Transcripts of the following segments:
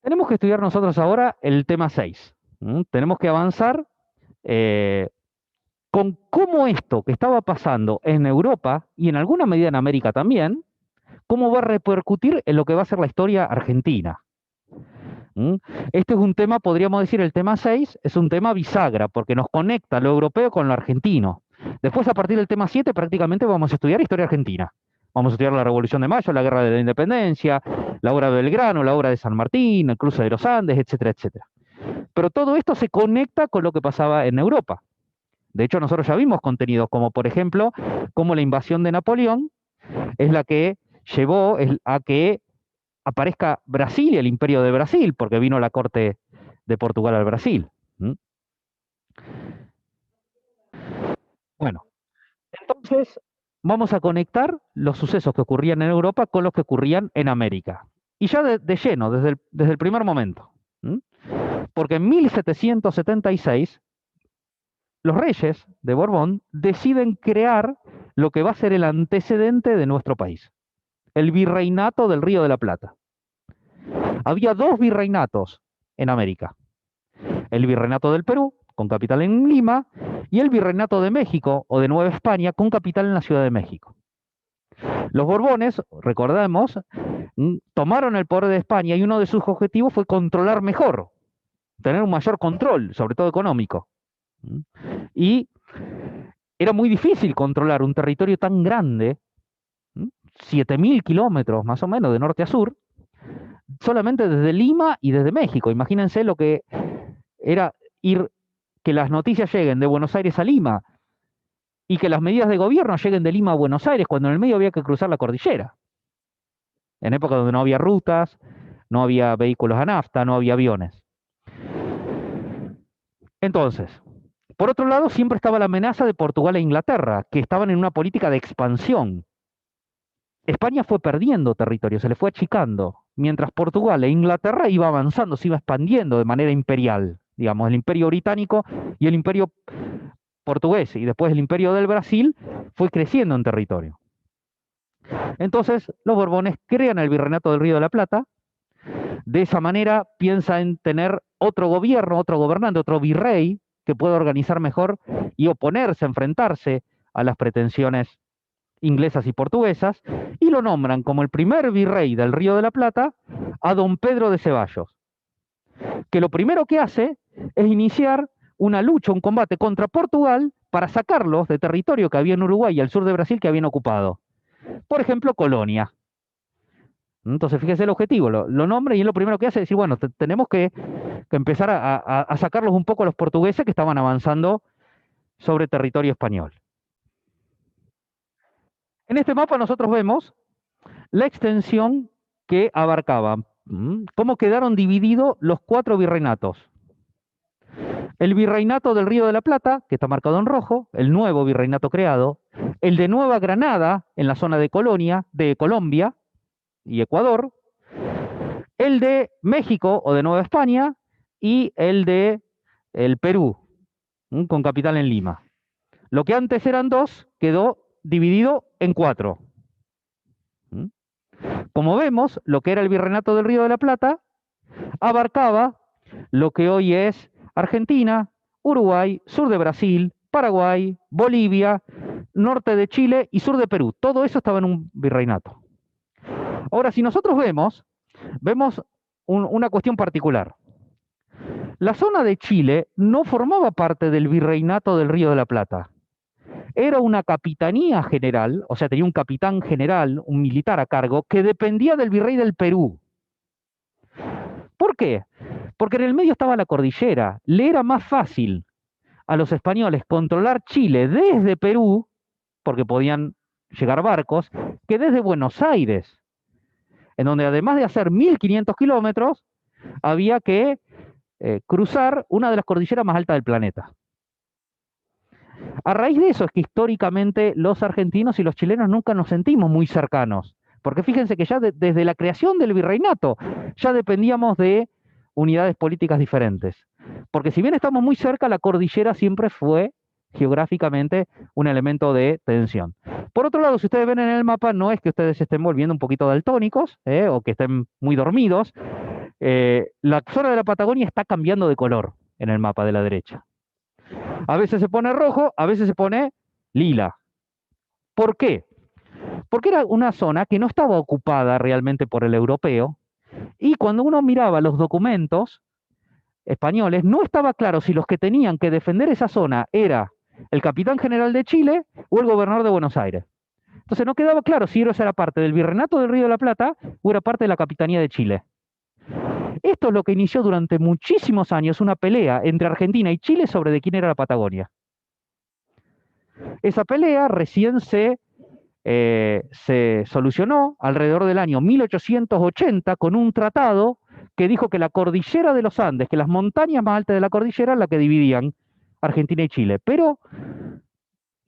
Tenemos que estudiar nosotros ahora el tema 6. Tenemos que avanzar eh, con cómo esto que estaba pasando en Europa y en alguna medida en América también, cómo va a repercutir en lo que va a ser la historia argentina. ¿Mm? Este es un tema, podríamos decir, el tema 6 es un tema bisagra, porque nos conecta lo europeo con lo argentino. Después, a partir del tema 7 prácticamente vamos a estudiar historia argentina. Vamos a estudiar la Revolución de Mayo, la Guerra de la Independencia, la obra de Belgrano, la obra de San Martín, el cruce de los Andes, etcétera, etcétera. Pero todo esto se conecta con lo que pasaba en Europa. De hecho, nosotros ya vimos contenidos como, por ejemplo, cómo la invasión de Napoleón es la que llevó a que aparezca Brasil y el imperio de Brasil, porque vino la corte de Portugal al Brasil. ¿Mm? Bueno, entonces vamos a conectar los sucesos que ocurrían en Europa con los que ocurrían en América. Y ya de lleno, desde el primer momento. ¿Mm? Porque en 1776 los reyes de Borbón deciden crear lo que va a ser el antecedente de nuestro país, el virreinato del Río de la Plata. Había dos virreinatos en América, el virreinato del Perú, con capital en Lima, y el virreinato de México o de Nueva España, con capital en la Ciudad de México. Los Borbones, recordemos, tomaron el poder de España y uno de sus objetivos fue controlar mejor, tener un mayor control, sobre todo económico. Y era muy difícil controlar un territorio tan grande, 7.000 kilómetros más o menos de norte a sur, solamente desde Lima y desde México. Imagínense lo que era ir, que las noticias lleguen de Buenos Aires a Lima y que las medidas de gobierno lleguen de Lima a Buenos Aires cuando en el medio había que cruzar la cordillera. En época donde no había rutas, no había vehículos a nafta, no había aviones. Entonces, por otro lado, siempre estaba la amenaza de Portugal e Inglaterra, que estaban en una política de expansión. España fue perdiendo territorio, se le fue achicando, mientras Portugal e Inglaterra iba avanzando, se iba expandiendo de manera imperial. Digamos, el imperio británico y el imperio portugués y después el imperio del Brasil fue creciendo en territorio. Entonces, los Borbones crean el Virreinato del Río de la Plata. De esa manera piensa en tener otro gobierno, otro gobernante, otro virrey que pueda organizar mejor y oponerse, enfrentarse a las pretensiones inglesas y portuguesas, y lo nombran como el primer virrey del Río de la Plata a don Pedro de Ceballos, que lo primero que hace es iniciar una lucha, un combate contra Portugal para sacarlos de territorio que había en Uruguay y al sur de Brasil que habían ocupado. Por ejemplo, Colonia. Entonces, fíjese el objetivo, lo nombra y es lo primero que hace es decir, bueno, tenemos que empezar a sacarlos un poco a los portugueses que estaban avanzando sobre territorio español. En este mapa nosotros vemos la extensión que abarcaba, cómo quedaron divididos los cuatro virreinatos. El virreinato del Río de la Plata, que está marcado en rojo, el nuevo virreinato creado, el de Nueva Granada, en la zona de Colonia, de Colombia y Ecuador, el de México o de Nueva España y el de el Perú, con capital en Lima. Lo que antes eran dos quedó dividido en cuatro. Como vemos, lo que era el virreinato del Río de la Plata abarcaba lo que hoy es Argentina, Uruguay, sur de Brasil, Paraguay, Bolivia, norte de Chile y sur de Perú. Todo eso estaba en un virreinato. Ahora, si nosotros vemos una cuestión particular. La zona de Chile no formaba parte del virreinato del Río de la Plata. Era una capitanía general, o sea, tenía un capitán general, un militar a cargo, que dependía del virrey del Perú. ¿Por qué? Porque en el medio estaba la cordillera. Le era más fácil a los españoles controlar Chile desde Perú, porque podían llegar barcos, que desde Buenos Aires, en donde además de hacer 1.500 kilómetros, había que cruzar una de las cordilleras más altas del planeta. A raíz de eso es que históricamente los argentinos y los chilenos nunca nos sentimos muy cercanos, porque fíjense que ya desde la creación del virreinato ya dependíamos de unidades políticas diferentes. Porque si bien estamos muy cerca, la cordillera siempre fue geográficamente un elemento de tensión. Por otro lado, si ustedes ven en el mapa, no es que ustedes se estén volviendo un poquito daltónicos o que estén muy dormidos. La zona de la Patagonia está cambiando de color en el mapa de la derecha. A veces se pone rojo, a veces se pone lila. ¿Por qué? Porque era una zona que no estaba ocupada realmente por el europeo, y cuando uno miraba los documentos españoles, no estaba claro si los que tenían que defender esa zona era el capitán general de Chile o el gobernador de Buenos Aires. Entonces no quedaba claro si eso era parte del Virreinato del Río de la Plata o era parte de la Capitanía de Chile. Esto es lo que inició durante muchísimos años una pelea entre Argentina y Chile sobre de quién era la Patagonia. Esa pelea recién se solucionó alrededor del año 1880 con un tratado que dijo que la cordillera de los Andes, que las montañas más altas de la cordillera, la que dividían Argentina y Chile. Pero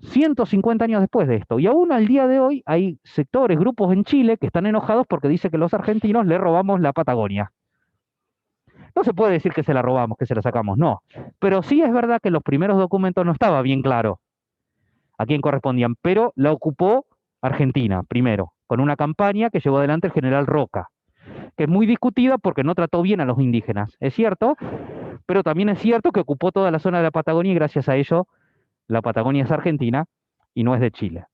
150 años después de esto, y aún al día de hoy hay sectores, grupos en Chile que están enojados porque dice que los argentinos le robamos la Patagonia. No se puede decir que se la robamos, que se la sacamos, no. Pero sí es verdad que en los primeros documentos no estaba bien claro a quién correspondían, pero la ocupó Argentina primero, con una campaña que llevó adelante el general Roca, que es muy discutida porque no trató bien a los indígenas, es cierto, pero también es cierto que ocupó toda la zona de la Patagonia y gracias a ello la Patagonia es argentina y no es de Chile.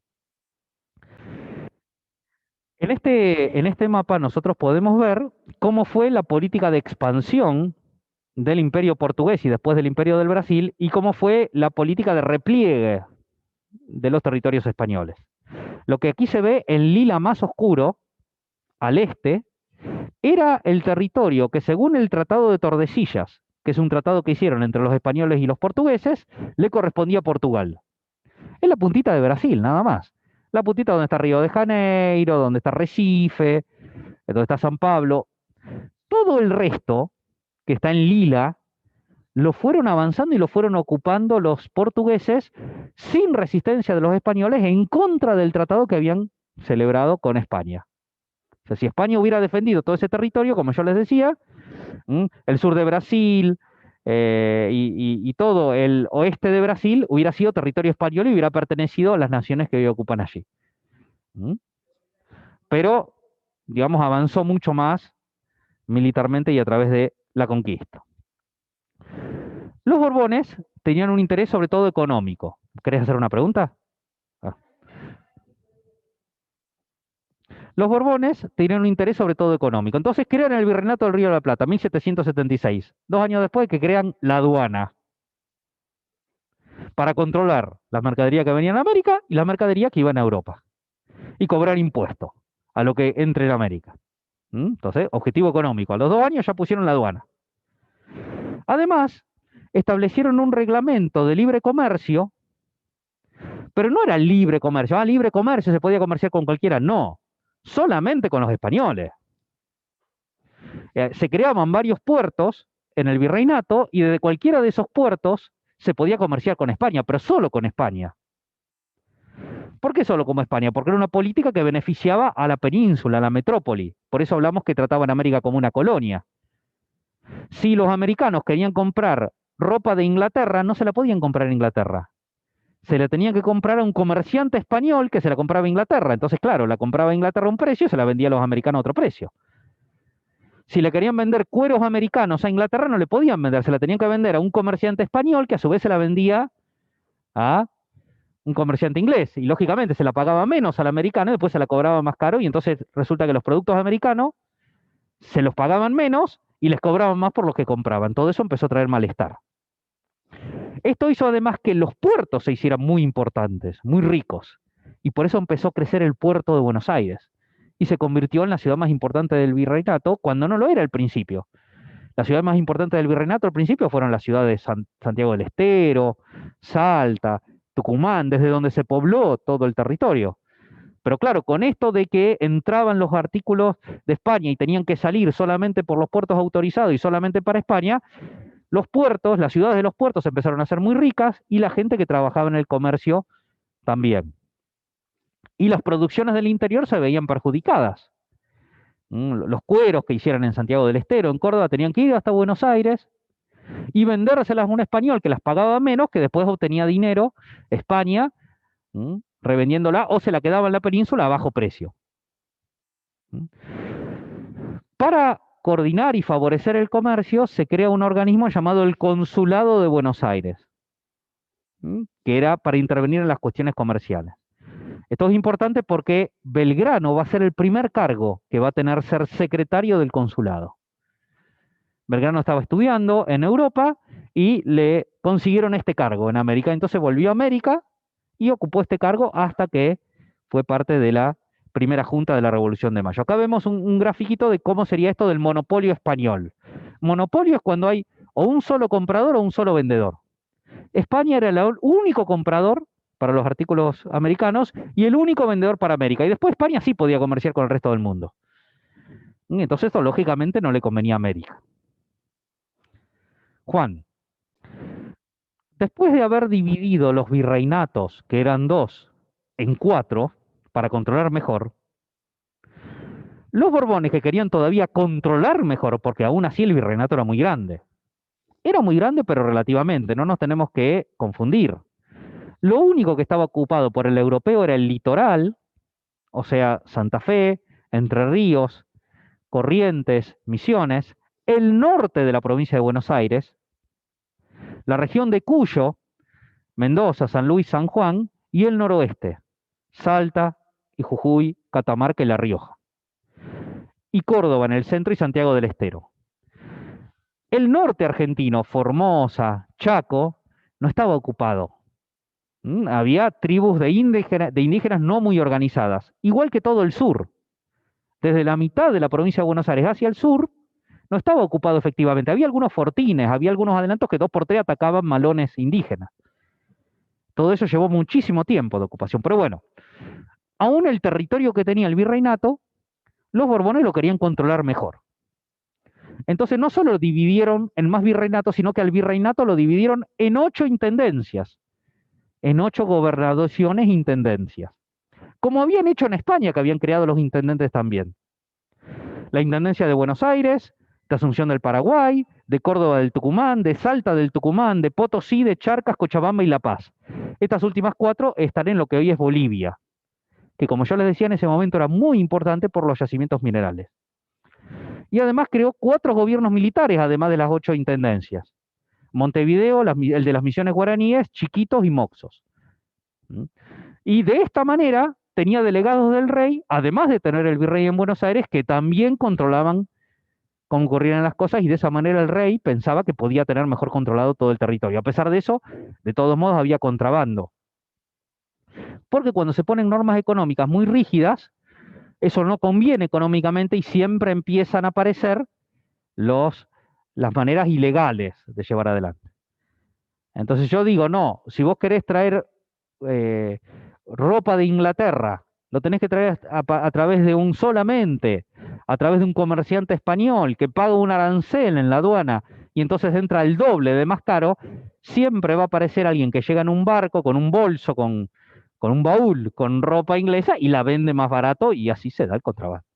En este mapa nosotros podemos ver cómo fue la política de expansión del imperio portugués y después del imperio del Brasil y cómo fue la política de repliegue de los territorios españoles. Lo que aquí se ve en lila más oscuro, al este, era el territorio que según el Tratado de Tordesillas, que es un tratado que hicieron entre los españoles y los portugueses, le correspondía a Portugal. Es la puntita de Brasil, nada más. La puntita donde está Río de Janeiro, donde está Recife, donde está San Pablo. Todo el resto, que está en lila, lo fueron avanzando y lo fueron ocupando los portugueses sin resistencia de los españoles en contra del tratado que habían celebrado con España. O sea, si España hubiera defendido todo ese territorio, como yo les decía, el sur de Brasil y todo el oeste de Brasil hubiera sido territorio español y hubiera pertenecido a las naciones que hoy ocupan allí. Pero, digamos, avanzó mucho más militarmente y a través de la conquista. Los Borbones tenían un interés sobre todo económico. ¿Querés hacer una pregunta? Ah. Los Borbones tenían un interés sobre todo económico. Entonces crean el Virreinato del Río de la Plata, 1776, 2 años después que crean la aduana, para controlar la mercadería que venía en América y la mercadería que iba a Europa, y cobrar impuestos a lo que entre en América. Entonces, objetivo económico. A los 2 años ya pusieron la aduana. Además, establecieron un reglamento de libre comercio, pero no era libre comercio. Libre comercio, se podía comerciar con cualquiera. No, solamente con los españoles. Se creaban varios puertos en el virreinato y desde cualquiera de esos puertos se podía comerciar con España, pero solo con España. ¿Por qué solo con España? Porque era una política que beneficiaba a la península, a la metrópoli. Por eso hablamos que trataban a América como una colonia. Si los americanos querían comprar ropa de Inglaterra, no se la podían comprar en Inglaterra. Se la tenían que comprar a un comerciante español que se la compraba a Inglaterra. Entonces, claro, la compraba a Inglaterra a un precio y se la vendía a los americanos a otro precio. Si le querían vender cueros americanos a Inglaterra, no le podían vender, se la tenían que vender a un comerciante español que a su vez se la vendía a un comerciante inglés. Y lógicamente se la pagaba menos al americano y después se la cobraba más caro y entonces resulta que los productos americanos se los pagaban menos y les cobraban más por los que compraban. Todo eso empezó a traer malestar. Esto hizo además que los puertos se hicieran muy importantes, muy ricos, y por eso empezó a crecer el puerto de Buenos Aires, y se convirtió en la ciudad más importante del virreinato cuando no lo era al principio. Las ciudades más importantes del virreinato al principio fueron las ciudades de Santiago del Estero, Salta, Tucumán, desde donde se pobló todo el territorio. Pero claro, con esto de que entraban los artículos de España y tenían que salir solamente por los puertos autorizados y solamente para España, los puertos, las ciudades de los puertos empezaron a ser muy ricas y la gente que trabajaba en el comercio también. Y las producciones del interior se veían perjudicadas. Los cueros que hicieran en Santiago del Estero, en Córdoba, tenían que ir hasta Buenos Aires y vendérselas a un español que las pagaba menos, que después obtenía dinero, España, revendiéndola, o se la quedaba en la península a bajo precio. Para coordinar y favorecer el comercio, se crea un organismo llamado el Consulado de Buenos Aires, que era para intervenir en las cuestiones comerciales. Esto es importante porque Belgrano va a ser el primer cargo que va a tener ser secretario del consulado. Belgrano estaba estudiando en Europa y le consiguieron este cargo en América. Entonces volvió a América y ocupó este cargo hasta que fue parte de la primera junta de la Revolución de Mayo. Acá vemos un grafiquito de cómo sería esto del monopolio español. Monopolio es cuando hay o un solo comprador o un solo vendedor. España era el único comprador para los artículos americanos y el único vendedor para América. Y después España sí podía comerciar con el resto del mundo. Entonces esto lógicamente no le convenía a América. Juan, después de haber dividido los virreinatos, que eran 2, en 4, para controlar mejor, los Borbones, que querían todavía controlar mejor, porque aún así el virreinato era muy grande. Era muy grande, pero relativamente, no nos tenemos que confundir. Lo único que estaba ocupado por el europeo era el litoral, o sea, Santa Fe, Entre Ríos, Corrientes, Misiones, el norte de la provincia de Buenos Aires, la región de Cuyo, Mendoza, San Luis, San Juan, y el noroeste, Salta y Jujuy, Catamarca y La Rioja. Y Córdoba en el centro y Santiago del Estero. El norte argentino, Formosa, Chaco, no estaba ocupado. Había tribus de indígenas no muy organizadas, igual que todo el sur. Desde la mitad de la provincia de Buenos Aires hacia el sur, no estaba ocupado efectivamente. Había algunos fortines, había algunos adelantos que 2x3 atacaban malones indígenas. Todo eso llevó muchísimo tiempo de ocupación. Pero bueno, aún el territorio que tenía el virreinato, los Borbones lo querían controlar mejor. Entonces no solo lo dividieron en más virreinatos, sino que al virreinato lo dividieron en 8 intendencias, en 8 gobernaciones e intendencias. Como habían hecho en España, que habían creado los intendentes también. La Intendencia de Buenos Aires, de Asunción del Paraguay, de Córdoba del Tucumán, de Salta del Tucumán, de Potosí, de Charcas, Cochabamba y La Paz. Estas últimas 4 están en lo que hoy es Bolivia, que como yo les decía en ese momento era muy importante por los yacimientos minerales. Y además creó 4 gobiernos militares, además de las 8 intendencias. Montevideo, el de las misiones guaraníes, Chiquitos y Moxos. Y de esta manera tenía delegados del rey, además de tener el virrey en Buenos Aires, que también controlaban cómo corrían las cosas, y de esa manera el rey pensaba que podía tener mejor controlado todo el territorio. A pesar de eso, de todos modos había contrabando. Porque cuando se ponen normas económicas muy rígidas, eso no conviene económicamente y siempre empiezan a aparecer las maneras ilegales de llevar adelante. Entonces yo digo, no, si vos querés traer ropa de Inglaterra, lo tenés que traer a través de a través de un comerciante español que paga un arancel en la aduana y entonces entra el doble de más caro, siempre va a aparecer alguien que llega en un barco con un bolso, con un baúl, con ropa inglesa y la vende más barato y así se da el contrabando.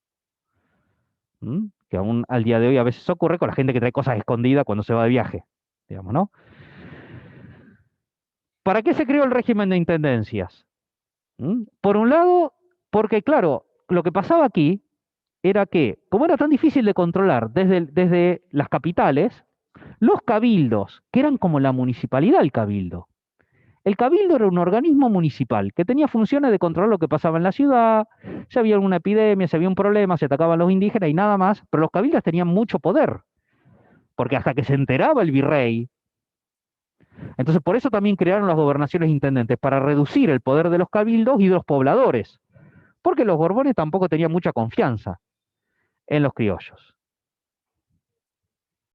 Que aún al día de hoy a veces ocurre con la gente que trae cosas escondidas cuando se va de viaje, digamos, ¿no? ¿Para qué se creó el régimen de intendencias? Por un lado, porque claro, lo que pasaba aquí era que, como era tan difícil de controlar desde las capitales, los cabildos, que eran como la municipalidad del cabildo. El cabildo era un organismo municipal que tenía funciones de controlar lo que pasaba en la ciudad, si había alguna epidemia, si había un problema, se atacaban los indígenas y nada más, pero los cabildos tenían mucho poder, porque hasta que se enteraba el virrey, entonces por eso también crearon las gobernaciones intendentes, para reducir el poder de los cabildos y de los pobladores, porque los Borbones tampoco tenían mucha confianza en los criollos.